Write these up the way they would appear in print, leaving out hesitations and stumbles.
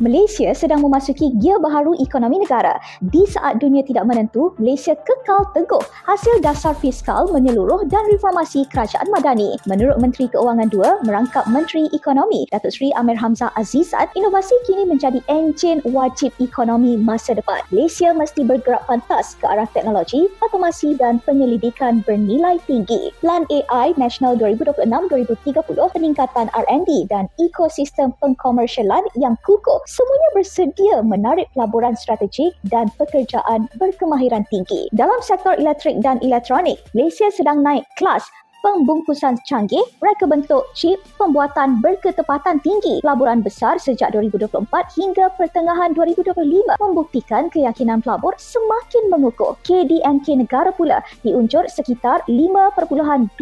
Malaysia sedang memasuki gear baharu ekonomi negara. Di saat dunia tidak menentu, Malaysia kekal teguh hasil dasar fiskal menyeluruh dan reformasi kerajaan madani. Menurut Menteri Keuangan II, merangkap Menteri Ekonomi Datuk Seri Amir Hamzah Azizat, inovasi kini menjadi enjin wajib ekonomi masa depan. Malaysia mesti bergerak pantas ke arah teknologi, automasi dan penyelidikan bernilai tinggi. Plan AI Nasional 2026-2030, peningkatan R&D dan ekosistem pengkomersialan yang kukuh semuanya bersedia menarik pelaburan strategik dan pekerjaan berkemahiran tinggi. Dalam sektor elektrik dan elektronik, Malaysia sedang naik kelas pembungkusan canggih, reka bentuk chip, pembuatan berketepatan tinggi. Pelaburan besar sejak 2024 hingga pertengahan 2025 membuktikan keyakinan pelabur semakin mengukuh. KDNK negara pula diunjur sekitar 5.2%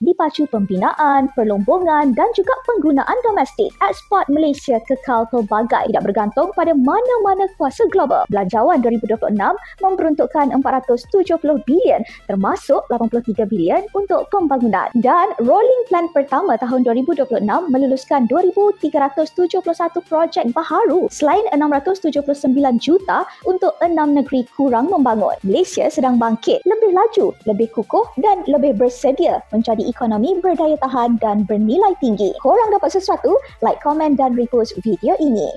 dipacu pembinaan, perlombongan dan juga penggunaan domestik. Ekspor Malaysia kekal pelbagai, tidak bergantung pada mana-mana kuasa global. Belanjawan 2026 memperuntukkan 470 bilion termasuk 83 bilion untuk pembangunan, dan rolling plan pertama tahun 2026 meluluskan 2,371 projek baharu selain 679 juta untuk 6 negeri kurang membangun. Malaysia sedang bangkit, lebih laju, lebih kukuh dan lebih bersedia menjadi ekonomi berdaya tahan dan bernilai tinggi. Korang dapat sesuatu? Like, komen dan repost video ini.